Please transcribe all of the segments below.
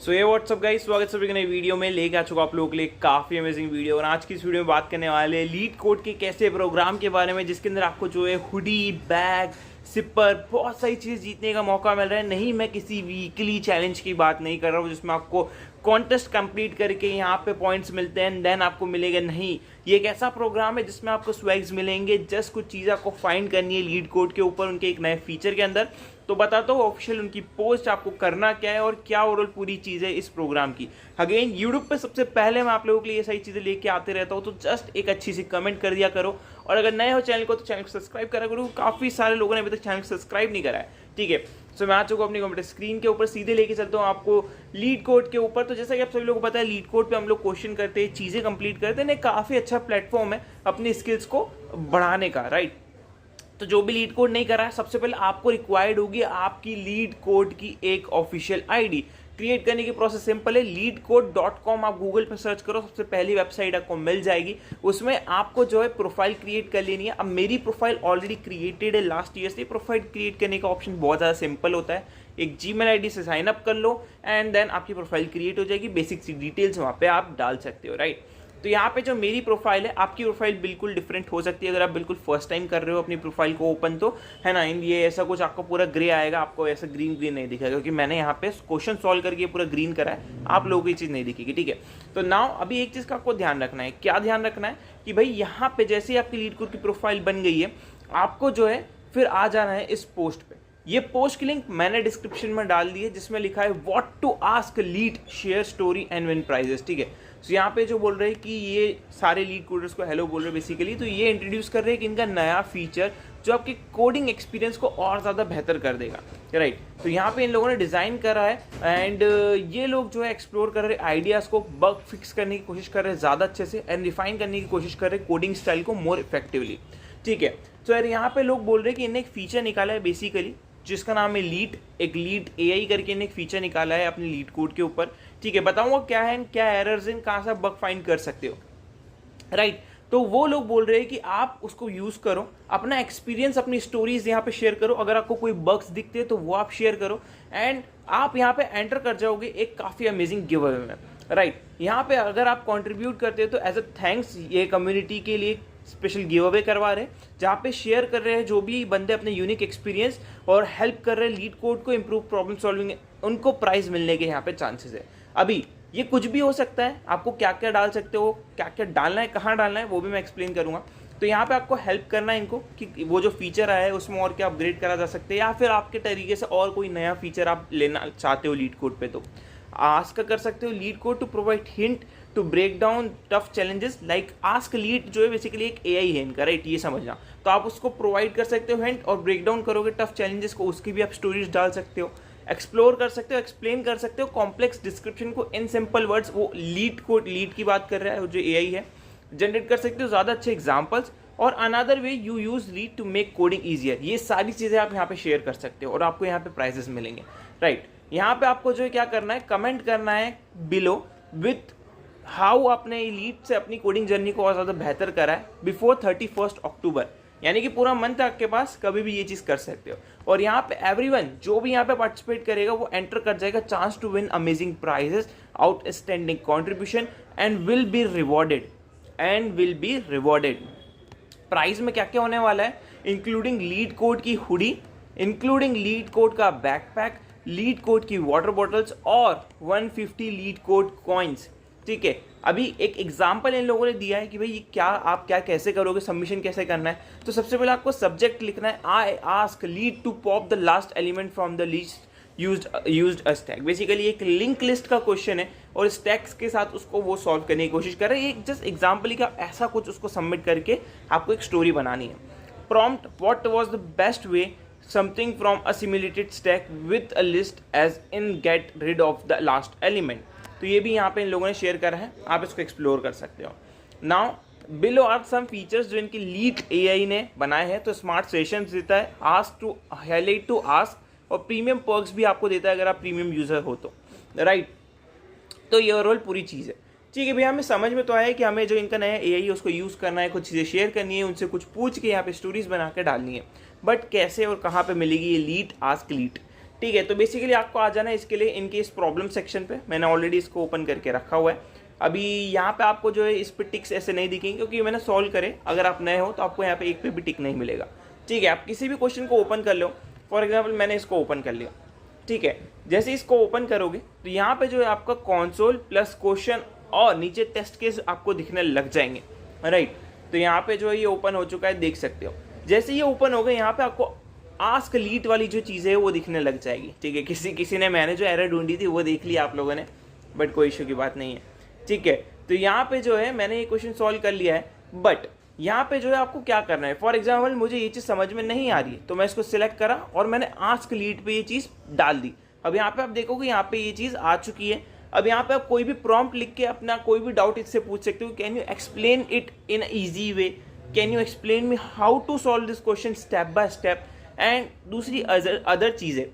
सो ये WhatsApp guys, स्वागत है सभी के नई वीडियो में। लेके आ चुका आप लोगों के लिए काफ़ी अमेजिंग वीडियो। और आज की इस वीडियो में बात करने वाले लीड कोड के कैसे प्रोग्राम के बारे में, जिसके अंदर आपको जो है हुडी, बैग, सिपर, बहुत सारी चीज़ जीतने का मौका मिल रहा है। नहीं, मैं किसी वीकली चैलेंज की बात नहीं कर रहा हूँ जिसमें आपको कॉन्टेस्ट कंप्लीट करके यहाँ पे पॉइंट्स मिलते हैं देन आपको मिलेगा। नहीं, ये एक ऐसा प्रोग्राम है जिसमें आपको स्वैग्स मिलेंगे। जस्ट कुछ चीज़ आपको फाइंड करनी है लीड कोड के ऊपर, उनके एक नए फीचर के अंदर। तो बताता हूँ ऑफिशियल उनकी पोस्ट आपको करना क्या है और क्या ओवरऑल पूरी चीज़ है इस प्रोग्राम की। अगेन यूट्यूब पे सबसे पहले मैं आप लोगों के लिए ये सारी चीज़ें लेके आते रहता हूँ, तो जस्ट एक अच्छी सी कमेंट कर दिया करो। और अगर नए हो चैनल को तो चैनल को सब्सक्राइब करा करो। काफ़ी सारे लोगों ने अभी तक चैनल को सब्सक्राइब नहीं करा है, ठीक है। सो मैं आ चुका हूँ अपनी कंप्यूटर स्क्रीन के ऊपर, सीधे लेके चलता हूँ आपको लीड कोड के ऊपर। तो जैसा कि आप सभी लोगों को पता है, लीड कोड पे हम लोग क्वेश्चन करते हैं, चीज़ें कंप्लीट करते हैं। काफ़ी अच्छा प्लेटफॉर्म है अपनी स्किल्स को बढ़ाने का, राइट। तो जो भी लीड कोड नहीं कर रहा है, सबसे पहले आपको रिक्वायर्ड होगी आपकी लीड कोड की एक ऑफिशियल आईडी। क्रिएट करने की प्रोसेस सिंपल है, leadcode.com आप गूगल पर सर्च करो, सबसे पहली वेबसाइट आपको मिल जाएगी। उसमें आपको जो है प्रोफाइल क्रिएट कर लेनी है। अब मेरी प्रोफाइल ऑलरेडी क्रिएटेड है लास्ट ईयर से। प्रोफाइल क्रिएट करने का ऑप्शन बहुत ज़्यादा सिंपल होता है। एक जीमेल आईडी से साइन अप कर लो एंड देन आपकी प्रोफाइल क्रिएट हो जाएगी। बेसिक सी डिटेल्स वहाँ पे आप डाल सकते हो, राइट। तो यहाँ पे जो मेरी प्रोफाइल है, आपकी प्रोफाइल बिल्कुल डिफरेंट हो सकती है अगर आप बिल्कुल फर्स्ट टाइम कर रहे हो अपनी प्रोफाइल को ओपन, तो है ना। ये ऐसा कुछ आपको पूरा ग्रे आएगा, आपको ऐसा ग्रीन ग्रीन नहीं दिखेगा, क्योंकि मैंने यहाँ पे क्वेश्चन सॉल्व करके पूरा ग्रीन करा है। आप लोगों को ये चीज़ नहीं दिखेगी, ठीक है। तो नाउ अभी एक चीज़ का आपको ध्यान रखना है। क्या ध्यान रखना है कि भाई यहाँ पे जैसे ही आपकी लीड कोड की प्रोफाइल बन गई है, आपको जो है फिर आ जाना है इस पोस्ट पे। ये पोस्ट की लिंक मैंने डिस्क्रिप्शन में डाल दी है, जिसमें लिखा है what to ask Leet, share story and win prizes, ठीक है। तो यहाँ पे जो बोल रहे हैं कि ये सारे लीड कोडर्स को हेलो बोल रहे हैं बेसिकली, तो ये इंट्रोड्यूस कर रहे हैं कि इनका नया फीचर जो आपके कोडिंग एक्सपीरियंस को और ज़्यादा बेहतर कर देगा, राइट। तो यहाँ पे इन लोगों ने डिज़ाइन करा है एंड ये लोग जो है एक्सप्लोर कर रहे हैं आइडियाज़ को, बग फिक्स करने की कोशिश कर रहे हैं ज़्यादा अच्छे से एंड रिफाइन करने की कोशिश कर रहे हैं कोडिंग स्टाइल को मोर इफेक्टिवली, ठीक है। तो यार यहाँ पे लोग बोल रहे हैं कि इन्हें एक फीचर निकाला है बेसिकली, जिसका नाम है लीड। एक लीड एआई करके इन्हें एक फीचर निकाला है अपने लीड कोड के ऊपर, ठीक है। बताऊंगा क्या है, क्या एरर्स हैं, कहाँ से आप बग फाइंड कर सकते हो, राइट। तो वो लोग बोल रहे हैं कि आप उसको यूज़ करो, अपना एक्सपीरियंस, अपनी स्टोरीज यहाँ पे शेयर करो। अगर आपको कोई बग्स दिखते हैं तो वो आप शेयर करो एंड आप यहाँ पे एंटर कर जाओगे एक काफ़ी अमेजिंग गिव अवे में, राइट। यहाँ पे अगर आप कंट्रीब्यूट करते हो तो एज अ थैंक्स ये कम्युनिटी के लिए स्पेशल गिव अवे करवा रहे हैं, जहाँ पे शेयर कर रहे हैं जो भी बंदे अपने यूनिक एक्सपीरियंस और हेल्प कर रहे हैं लीड कोड को इम्प्रूव प्रॉब्लम सॉल्विंग, उनको प्राइज मिलने के यहाँ पे चांसेस है। अभी ये कुछ भी हो सकता है, आपको क्या क्या डाल सकते हो, क्या क्या डालना है, कहाँ डालना है, वो भी मैं एक्सप्लेन करूँगा। तो यहाँ पे आपको हेल्प करना है इनको कि वो जो फीचर आया है उसमें और क्या अपग्रेड करा जा सकते हैं, या फिर आपके तरीके से और कोई नया फीचर आप लेना चाहते हो लीड कोड पे, तो आस्क कर सकते हो LeetCode to provide hint to break down tough challenges. Like ask Leet जो है बेसिकली एक एआई है इनका, राइट, ये समझना। तो आप उसको प्रोवाइड कर सकते हो हिंट और ब्रेक डाउन करोगे टफ चैलेंजेस को, उसकी भी आप स्टोरीज डाल सकते हो, एक्सप्लोर कर सकते हो, एक्सप्लेन कर सकते हो कॉम्प्लेक्स डिस्क्रिप्शन को इन सिंपल वर्ड्स। वो लीड कोड, लीड की बात कर रहा है जो एआई है, जनरेट कर सकते हो ज़्यादा अच्छे एग्जाम्पल्स। और another way you use Leet to make coding easier. ये सारी चीज़ें आप यहाँ पे शेयर कर सकते हो और आपको यहाँ पे प्राइजेस मिलेंगे, राइट। यहाँ पे आपको जो है क्या करना है, कमेंट करना है बिलो विथ हाउ आपने लीड से अपनी कोडिंग जर्नी को और ज़्यादा बेहतर करा है बिफोर 31 अक्टूबर, यानी कि पूरा मंथ आपके पास, कभी भी ये चीज़ कर सकते हो। और यहाँ पे एवरीवन जो भी यहाँ पे पार्टिसिपेट करेगा वो एंटर कर जाएगा chance to win amazing prizes, outstanding contribution and will be rewarded. Prize में क्या क्या होने वाला है, इंक्लूडिंग लीड कोड की हुडी, इंक्लूडिंग लीड कोड का बैकपैक, लीड कोड की वाटर बॉटल्स और 150 लीड कोड कॉइन्स, ठीक है। अभी एक एग्जांपल इन लोगों ने दिया है कि भाई क्या आप क्या कैसे करोगे, सबमिशन कैसे करना है। तो सबसे पहले आपको सब्जेक्ट लिखना है, I ask Leet to pop the last element from the list used a stack. Basically एक लिंक लिस्ट का क्वेश्चन है और स्टैक्स के साथ उसको वो सॉल्व करने की कोशिश कर रहे हैं। एक जस्ट एग्जाम्पल ही कि आप ऐसा कुछ उसको सबमिट करके आपको एक स्टोरी बनानी है। Prompt, what was the best way something from a simulated stack with a list as in get rid of the last element. तो ये भी यहाँ पे इन लोगों ने शेयर करा है, आप इसको एक्सप्लोर कर सकते हो। Now below are some features जो इनकी लीड एआई ने बनाए हैं। तो स्मार्ट सेशंस देता है, ask to highlight to ask, और प्रीमियम पर्क्स भी आपको देता है अगर आप प्रीमियम यूज़र हो तो, राइट। तो ये ओवरऑल पूरी चीज़ है, ठीक है भैया। हमें समझ में तो आया कि हमें जो इनका नया एआई है उसको यूज़ करना है, कुछ चीज़ें शेयर करनी है, उनसे कुछ पूछ के यहाँ पे स्टोरीज बना के डालनी है। बट कैसे और कहाँ पे मिलेगी ये लीड, आस्क लीड, ठीक है। तो बेसिकली आपको आ जाना है इसके लिए इनके इस प्रॉब्लम सेक्शन पे, मैंने ऑलरेडी इसको ओपन करके रखा हुआ है। अभी यहाँ पे आपको जो है इस पे टिक्स ऐसे नहीं दिखेंगे क्योंकि मैंने सॉल्व करे। अगर आप नए हो तो आपको यहाँ पे एक पे भी टिक नहीं मिलेगा, ठीक है। आप किसी भी क्वेश्चन को ओपन कर लो, फॉर एग्जाम्पल मैंने इसको ओपन कर लिया, ठीक है। जैसे इसको ओपन करोगे तो यहाँ पे जो है आपका कंसोल प्लस क्वेश्चन और नीचे टेस्ट केस आपको दिखने लग जाएंगे, राइट। तो यहाँ पे जो है ये ओपन हो चुका है, देख सकते हो। जैसे ये ओपन हो गए यहाँ पे आपको आस्क लीट वाली जो चीज़ है वो दिखने लग जाएगी, ठीक है। किसी ने मैंने जो एरर ढूंढी थी वो देख लिया आप लोगों ने, बट कोई इशू की बात नहीं है, ठीक है। तो यहाँ पे जो है मैंने ये क्वेश्चन सॉल्व कर लिया है, बट यहाँ पे जो है आपको क्या करना है। फॉर एग्जाम्पल मुझे ये चीज़ समझ में नहीं आ रही है तो मैं इसको सिलेक्ट करा और मैंने आस्क लीड पे ये चीज़ डाल दी। अब यहाँ पे आप देखोगे यहाँ पे ये चीज़ आ चुकी है। अब यहाँ पे आप कोई भी प्रॉम्प्ट लिख के अपना कोई भी डाउट इससे पूछ सकते हो। Can you explain it in easy way, can you explain me how to solve this question step by step, and दूसरी अदर चीज़ें,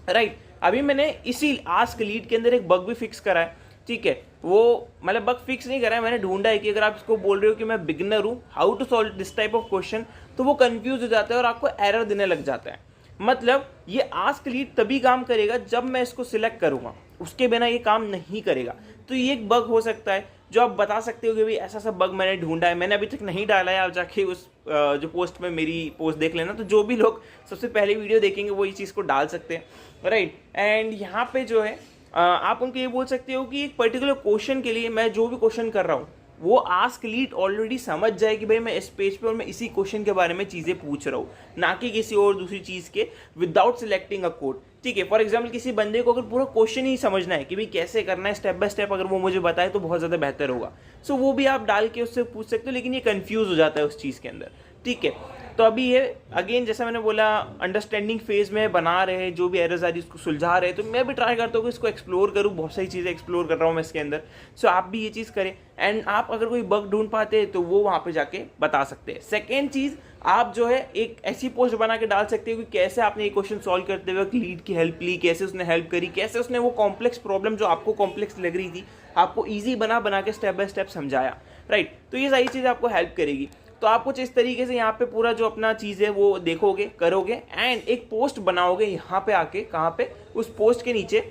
राइट। अभी मैंने इसी आस्क लीड के अंदर एक बग भी फिक्स करा है, ठीक है। वो मतलब बग फिक्स नहीं करा है, मैंने ढूंढा है कि अगर आप इसको बोल रहे हो कि मैं बिगिनर हूँ, how to solve this type of question, तो वो कंफ्यूज हो जाता है और आपको एरर देने लग जाता है। मतलब ये आस्क लीड तभी काम करेगा जब मैं इसको सिलेक्ट करूँगा, उसके बिना ये काम नहीं करेगा। तो ये एक बग हो सकता है जो आप बता सकते हो कि भाई ऐसा सा बग मैंने ढूंढा है, मैंने अभी तक नहीं डाला है। आप जाके उस जो पोस्ट में मेरी पोस्ट देख लेना, तो जो भी लोग सबसे पहले वीडियो देखेंगे वो इस चीज़ को डाल सकते हैं, राइट। एंड यहाँ पे जो है आप उनको ये बोल सकते हो कि एक पर्टिकुलर क्वेश्चन के लिए मैं जो भी क्वेश्चन कर रहा हूँ वो आस्क लीड ऑलरेडी समझ जाए कि भाई मैं इस पेज पे और मैं इसी क्वेश्चन के बारे में चीज़ें पूछ रहा हूँ, ना कि किसी और दूसरी चीज़ के, विदाउट सिलेक्टिंग अ कोड, ठीक है। फॉर एग्जाम्पल किसी बंदे को अगर पूरा क्वेश्चन ही समझना है कि भाई कैसे करना है स्टेप बाय स्टेप, अगर वो मुझे बताए तो बहुत ज़्यादा बेहतर होगा। सो वो भी आप डाल के उससे पूछ सकते हो, लेकिन ये कन्फ्यूज़ हो जाता है उस चीज़ के अंदर, ठीक है। तो अभी ये अगेन जैसा मैंने बोला अंडरस्टैंडिंग फेज में बना रहे हैं, जो भी एरर्स आ रही है उसको सुलझा रहे हैं। तो मैं भी ट्राई करता हूँ कि इसको एक्सप्लोर करूँ, बहुत सारी चीज़ें एक्सप्लोर कर रहा हूँ मैं इसके अंदर। सो आप भी ये चीज़ करें, एंड आप अगर कोई बग ढूंढ पाते हैं तो वो वहाँ पे जाके बता सकते हैं। सेकेंड चीज़, आप जो है एक ऐसी पोस्ट बना के डाल सकते हो कि कैसे आपने ये क्वेश्चन सॉल्व करते हुए लीड की हेल्प ली, कैसे उसने हेल्प करी, कैसे उसने वो कॉम्प्लेक्स प्रॉब्लम जो आपको कॉम्प्लेक्स लग रही थी आपको ईजी बना के स्टेप बाय स्टेप समझाया, राइट। तो ये सारी चीज़ आपको हेल्प करेगी। तो आप कुछ इस तरीके से यहाँ पे पूरा जो अपना चीज़ है वो देखोगे, करोगे, एंड एक पोस्ट बनाओगे यहाँ पे आके, कहाँ पे, उस पोस्ट के नीचे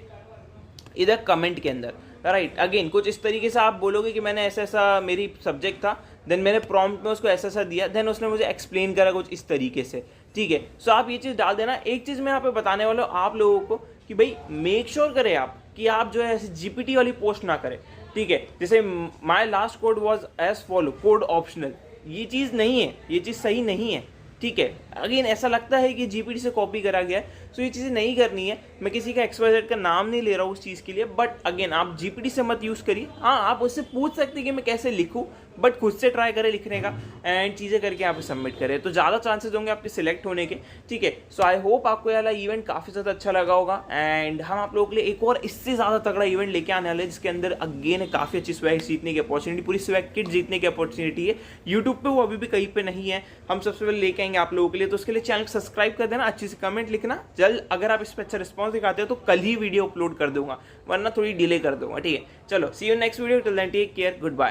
इधर कमेंट के अंदर, राइट। अगेन कुछ इस तरीके से आप बोलोगे कि मैंने ऐसा ऐसा मेरी सब्जेक्ट था, देन मैंने प्रॉम्प्ट में उसको ऐसा ऐसा दिया, देन उसने मुझे एक्सप्लेन करा कुछ इस तरीके से, ठीक है। सो आप ये चीज़ डाल देना। एक चीज़ मैं यहाँ पे बताने वाला हूँ आप लोगों को कि भाई मेक श्योर करें आप कि आप जो है ऐसे जीपीटी वाली पोस्ट ना करें, ठीक है। जैसे my last code was as follow, code optional, ये चीज़ नहीं है, ये चीज़ सही नहीं है, ठीक है। अगेन ऐसा लगता है कि जीपीटी से कॉपी करा गया है, सो ये चीज़ें नहीं करनी है। मैं किसी का XYZ का नाम नहीं ले रहा हूँ उस चीज़ के लिए, बट अगेन आप जीपीटी से मत यूज़ करिए। हाँ, आप उससे पूछ सकते हैं कि मैं कैसे लिखूँ, बट खुद से ट्राई करें लिखने का, एंड चीज़ें करके यहाँ पे सबमिट करें, तो ज़्यादा चांसेस होंगे आपके सिलेक्ट होने के, ठीक है। सो आई होप आपको ये वाला इवेंट काफ़ी ज़्यादा अच्छा लगा होगा, एंड हम आप लोगों के लिए एक और इससे ज़्यादा तगड़ा इवेंट लेके आने वाले हैं, जिसके अंदर अगेन काफ़ी अच्छी स्वैग जीतने की अपॉर्चुनिटी, पूरी स्वैग किट जीतने की अपॉर्चुनिटी है। यूट्यूब पे वो अभी भी कहीं पे नहीं है, हम सबसे पहले लेके आएंगे आप लोगों के लिए। तो उसके लिए चैनल को सब्सक्राइब कर देना, अच्छी से कमेंट लिखना जल्द। अगर आप इस पर अच्छा रिस्पॉन्स दिखाते हो तो कल ही वीडियो अपलोड कर दूंगा, वरना थोड़ी डिले कर दूंगा, ठीक है। चलो, see you next video, till then take care, good bye.